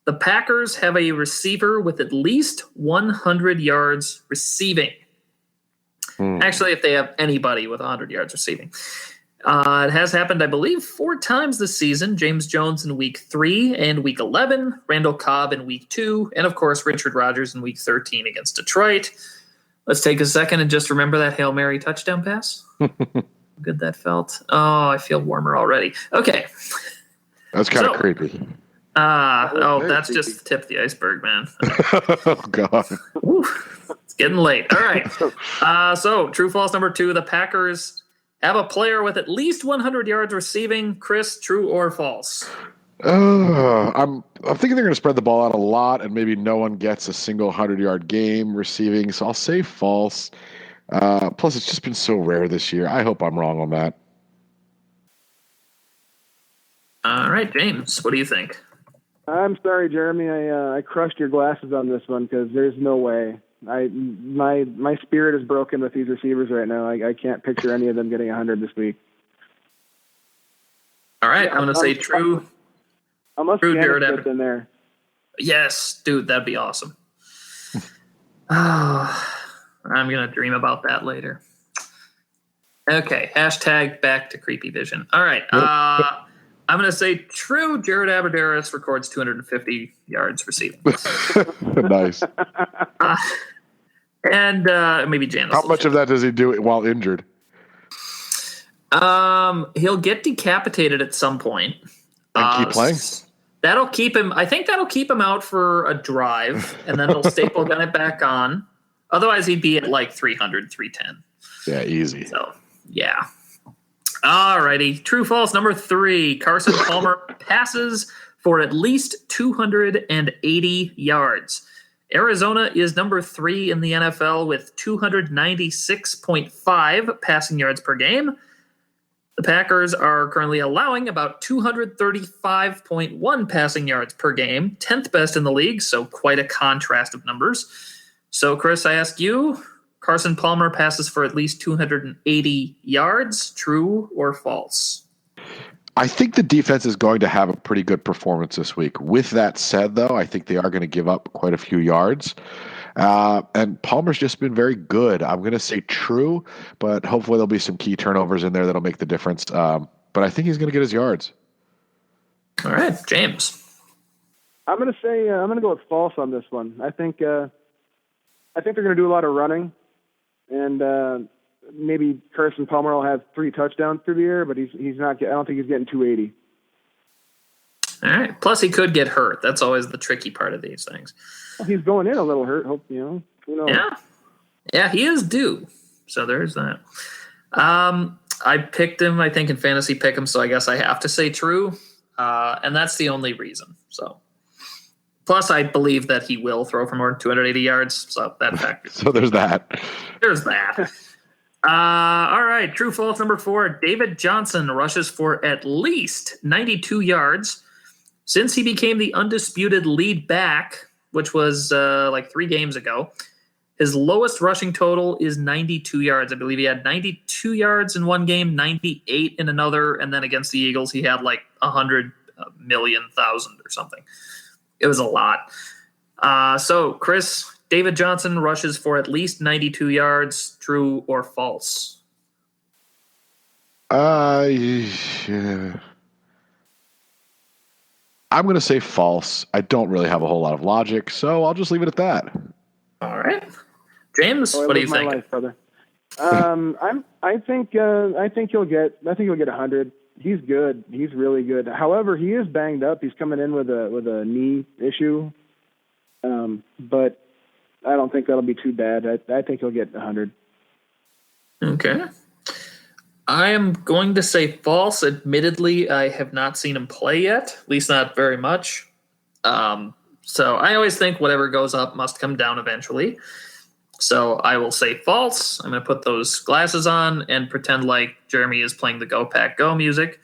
The Packers have a receiver with at least 100 yards receiving. Actually, if they have anybody with 100 yards receiving. It has happened, I believe, 4 times this season. James Jones in week 3 and week 11. Randall Cobb in week 2. And, of course, Richard Rodgers in week 13 against Detroit. Let's take a second and just remember that Hail Mary touchdown pass. Good that felt. Oh, I feel warmer already. Okay. That's kind of creepy. That's creepy. Just the tip of the iceberg, man. Oh, God. Woo, it's getting late. All right. So, true false number 2. The Packers have a player with at least 100 yards receiving. Chris, true or false? I'm thinking they're going to spread the ball out a lot, and maybe no one gets a single 100-yard game receiving, so I'll say false. Plus, it's just been so rare this year. I hope I'm wrong on that. All right, James, what do you think? I'm sorry, Jeremy. I crushed your glasses on this one because there's no way. My spirit is broken with these receivers right now. I can't picture any of them getting 100 this week. All right, I'm going to say true. Unless true, Jared Abbrederis in there. Yes, dude, that'd be awesome. I'm going to dream about that later. Okay, hashtag back to creepy vision. All right, I'm going to say true. Jared Abbrederis records 250 yards receiving. Nice. And maybe Janice. How much of that does he do while injured? He'll get decapitated at some point. And keep playing? That'll keep him. I think that'll keep him out for a drive, and then they'll staple gun it back on. Otherwise, he'd be at like 300, 310. Yeah, easy. So, yeah. All righty. True, false, number 3. Carson Palmer passes for at least 280 yards. Arizona is number 3 in the NFL with 296.5 passing yards per game. The Packers are currently allowing about 235.1 passing yards per game, 10th best in the league, so quite a contrast of numbers. So, Chris, I ask you, Carson Palmer passes for at least 280 yards, true or false? I think the defense is going to have a pretty good performance this week. With that said, though, I think they are going to give up quite a few yards. And Palmer's just been very good. I'm going to say true, but hopefully there'll be some key turnovers in there that'll make the difference. But I think he's going to get his yards. All right, James. I'm going to go with false on this one. I think they're going to do a lot of running, and maybe Carson Palmer will have 3 touchdowns through the air, but he's not. I don't think he's getting 280. All right. Plus, he could get hurt. That's always the tricky part of these things. Well, he's going in a little hurt. Hope who knows? Yeah, he is due. So there's that. I picked him, I think, in fantasy pick'em, so I guess I have to say true, and that's the only reason. So, plus, I believe that he will throw for more than 280 yards. So that factors. So there's that. There's that. All right. True, false, number 4. David Johnson rushes for at least 92 yards. Since he became the undisputed lead back, which was like 3 games ago, his lowest rushing total is 92 yards. I believe he had 92 yards in one game, 98 in another, and then against the Eagles, he had like 100,000 or something. It was a lot. So, Chris, David Johnson rushes for at least 92 yards, true or false? Yeah. I'm going to say false. I don't really have a whole lot of logic, so I'll just leave it at that. All right. James, what do you think? Life, brother. I think he'll get 100. He's good. He's really good. However, he is banged up. He's coming in with a knee issue. But I don't think that'll be too bad. I think he'll get 100. Okay. I am going to say false. Admittedly, I have not seen him play yet, at least not very much. So I always think whatever goes up must come down eventually. So I will say false. I'm going to put those glasses on and pretend like Jeremy is playing the Go Pack Go music,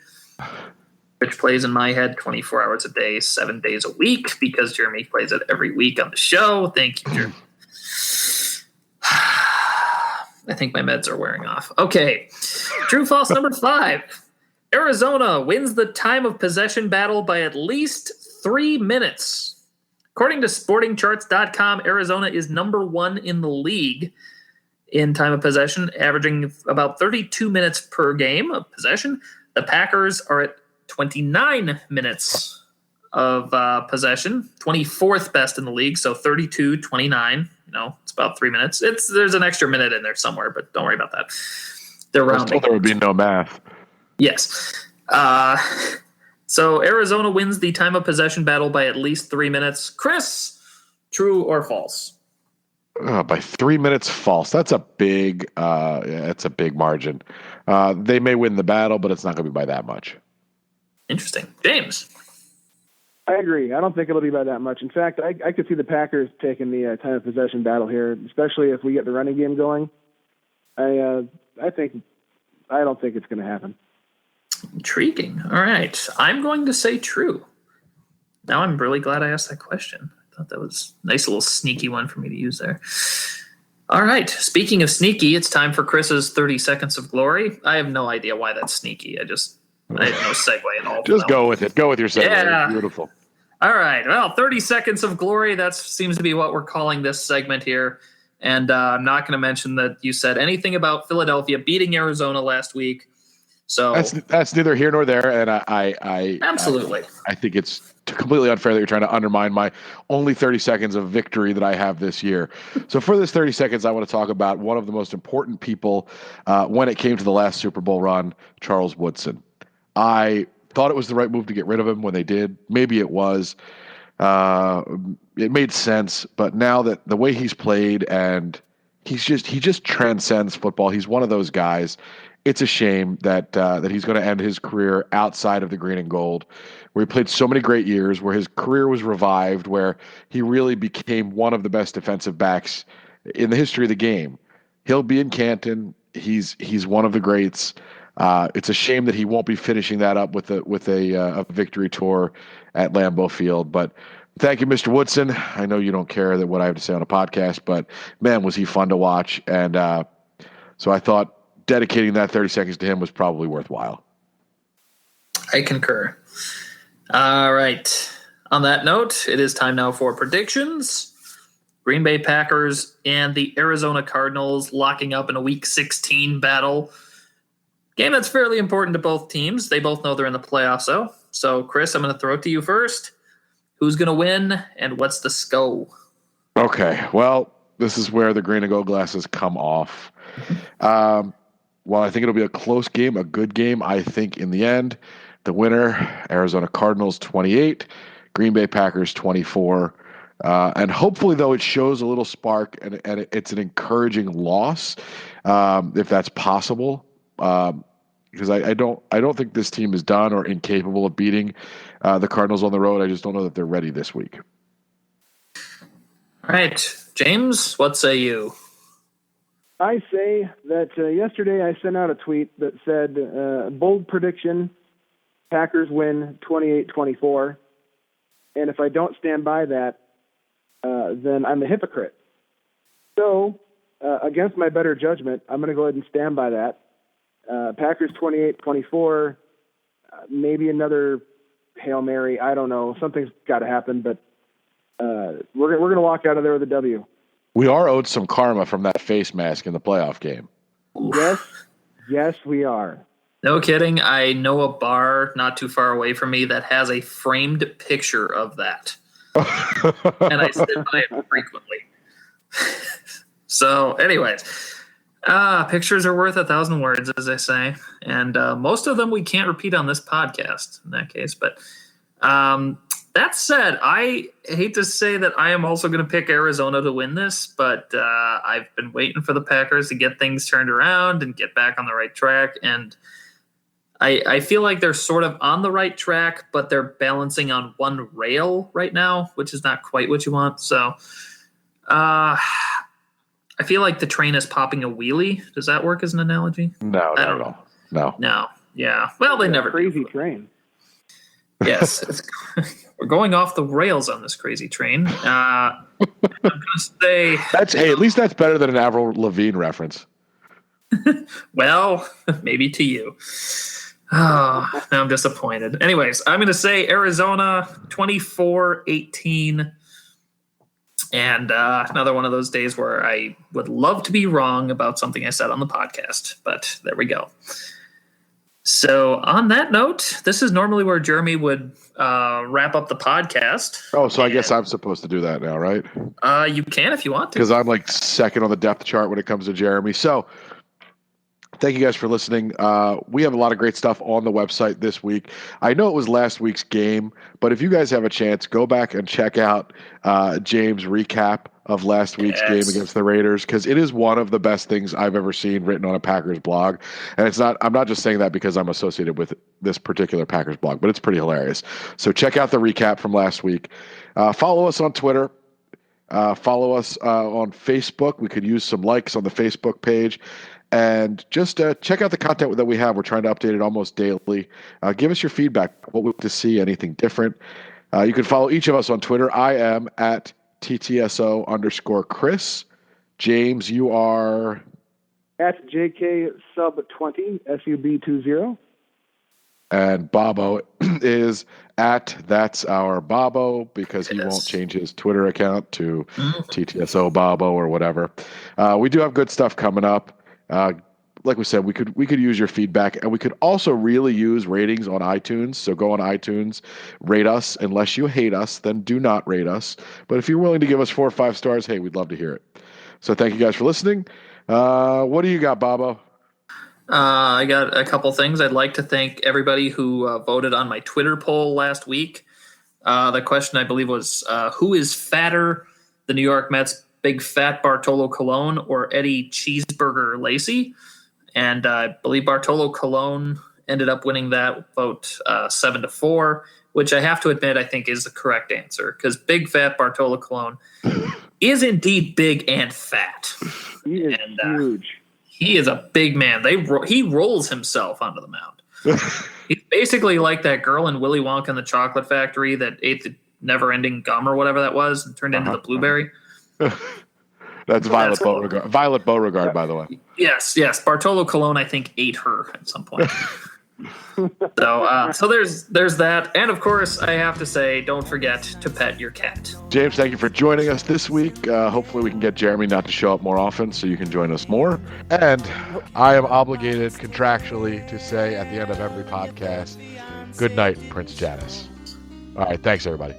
which plays in my head 24 hours a day, 7 days a week, because Jeremy plays it every week on the show. Thank you, Jeremy. I think my meds are wearing off. Okay. True, false, number 5. Arizona wins the time of possession battle by at least 3 minutes. According to sportingcharts.com, Arizona is number 1 in the league in time of possession, averaging about 32 minutes per game of possession. The Packers are at 29 minutes of possession, 24th best in the league, so 32, 29. It's about 3 minutes. There's an extra minute in there somewhere, but don't worry about that. They're rounding. There would be no math. Yes. So Arizona wins the time of possession battle by at least 3 minutes. Chris, true or false? By 3 minutes, false. That's a big margin. They may win the battle, but it's not going to be by that much. Interesting. James? I agree. I don't think it'll be by that much. In fact, I could see the Packers taking the time of possession battle here, especially if we get the running game going. I don't think it's going to happen. Intriguing. All right. I'm going to say true. Now I'm really glad I asked that question. I thought that was a nice little sneaky one for me to use there. All right. Speaking of sneaky, it's time for Chris's 30 seconds of glory. I have no idea why that's sneaky. I had no segue at all. Just go with it. Go with your segue. Yeah. Beautiful. All right. Well, 30 seconds of glory. That seems to be what we're calling this segment here. And I'm not going to mention that you said anything about Philadelphia beating Arizona last week. So that's neither here nor there. And I absolutely. I think it's completely unfair that you're trying to undermine my only 30 seconds of victory that I have this year. So for this 30 seconds, I want to talk about one of the most important people when it came to the last Super Bowl run, Charles Woodson. I thought it was the right move to get rid of him when they did. Maybe it was. It made sense, but now that the way he's played and he just transcends football. He's one of those guys. It's a shame that he's going to end his career outside of the green and gold, where he played so many great years, where his career was revived, where he really became one of the best defensive backs in the history of the game. He'll be in Canton. He's one of the greats. It's a shame that he won't be finishing that up with a victory tour at Lambeau Field. But thank you, Mr. Woodson. I know you don't care that what I have to say on a podcast, but man, was he fun to watch. And so I thought dedicating that 30 seconds to him was probably worthwhile. I concur. All right. On that note, it is time now for predictions. Green Bay Packers and the Arizona Cardinals locking up in a Week 16 battle. Game that's fairly important to both teams. They both know they're in the playoffs, though. So, Chris, I'm going to throw it to you first. Who's going to win, and what's the score? Okay. Well, this is where the green and gold glasses come off. Well, I think it'll be a close game, a good game. I think in the end, the winner, Arizona Cardinals 28, Green Bay Packers 24. And hopefully, though, it shows a little spark and it's an encouraging loss, if that's possible. Because I don't think this team is done or incapable of beating the Cardinals on the road. I just don't know that they're ready this week. All right, James, what say you? I say that yesterday I sent out a tweet that said, bold prediction, Packers win 28-24. And if I don't stand by that, then I'm a hypocrite. So, against my better judgment, I'm going to go ahead and stand by that. Packers 28-24, maybe another Hail Mary. I don't know. Something's got to happen, but we're going to walk out of there with a W. We are owed some karma from that face mask in the playoff game. Yes, we are. No kidding. I know a bar not too far away from me that has a framed picture of that. And I sit by it frequently. So, anyways, pictures are worth 1,000 words, as they say. And most of them we can't repeat on this podcast in that case. But that said, I hate to say that I am also going to pick Arizona to win this, but I've been waiting for the Packers to get things turned around and get back on the right track. And I feel like they're sort of on the right track, but they're balancing on one rail right now, which is not quite what you want. So I feel like the train is popping a wheelie. Does that work as an analogy? No, not at all. No. Yeah. Well, they never crazy train. Yes. We're going off the rails on this crazy train. I'm going to say... At least that's better than an Avril Lavigne reference. Well, maybe to you. Oh, now I'm disappointed. Anyways, I'm going to say Arizona 24-18. And another one of those days where I would love to be wrong about something I said on the podcast. But there we go. So on that note, this is normally where Jeremy would wrap up the podcast. Oh, so I guess I'm supposed to do that now, right? You can if you want to. Because I'm like second on the depth chart when it comes to Jeremy. So thank you guys for listening. We have a lot of great stuff on the website this week. I know it was last week's game, but if you guys have a chance, go back and check out James' recap of last week's game against the Raiders, because it is one of the best things I've ever seen written on a Packers blog. And I'm not just saying that because I'm associated with this particular Packers blog, but it's pretty hilarious. So check out the recap from last week. Follow us on Twitter. Follow us on Facebook. We could use some likes on the Facebook page. And just check out the content that we have. We're trying to update it almost daily. Give us your feedback. What we want to see, anything different. You can follow each of us on Twitter. I am at TTSO_Chris. James, you are at JK sub20 SUB20. And Bobbo is at That's Our Bobbo, because he won't change his Twitter account to TTSO Bobbo or whatever. We do have good stuff coming up. Like we said, we could use your feedback, and we could also really use ratings on iTunes. So go on iTunes, rate us. Unless you hate us, then do not rate us. But if you're willing to give us 4 or 5 stars, hey, we'd love to hear it. So thank you guys for listening. What do you got, Bobbo? I got a couple things. I'd like to thank everybody who voted on my Twitter poll last week. The question, I believe, was who is fatter, the New York Mets' big fat Bartolo Colon or Eddie Cheeseburger Lacy? And I believe Bartolo Colon ended up winning that vote 7-4, which I have to admit I think is the correct answer, because big fat Bartolo Colon is indeed big and fat. He is huge. He is a big man. He rolls himself onto the mound. He's basically like that girl in Willy Wonka and the Chocolate Factory that ate the never-ending gum or whatever that was and turned into the blueberry. That's Violet Beauregard. Violet Beauregard, by the way. Yes. Bartolo Colon, I think, ate her at some point. So there's that. And, of course, I have to say, don't forget to pet your cat. James, thank you for joining us this week. Hopefully we can get Jeremy not to show up more often so you can join us more. And I am obligated contractually to say at the end of every podcast, good night, Prince Janice. All right, thanks, everybody.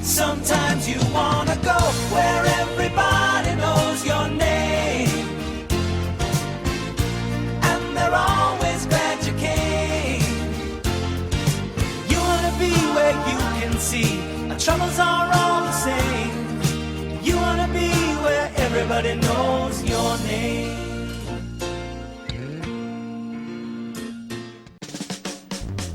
Sometimes you wanna go where everybody knows your name, and they're always glad you came. You wanna be where you can see our troubles are all the same. You wanna be where everybody knows your name.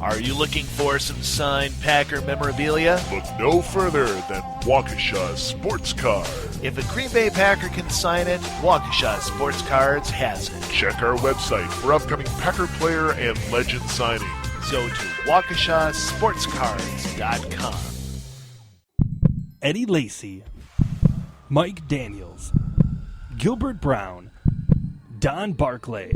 Are you looking for some signed Packer memorabilia? Look no further than Waukesha Sports Card. If a Green Bay Packer can sign it, Waukesha Sports Cards has it. Check our website for upcoming Packer player and legend signings. Go to WaukeshaSportsCards.com. Eddie Lacy, Mike Daniels, Gilbert Brown, Don Barclay,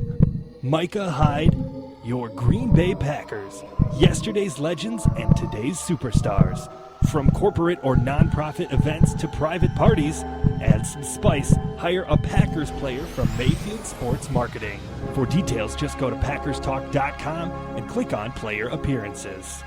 Micah Hyde, your Green Bay Packers, yesterday's legends and today's superstars. From corporate or nonprofit events to private parties, add some spice, hire a Packers player from Mayfield Sports Marketing. For details, just go to PackersTalk.com and click on Player Appearances.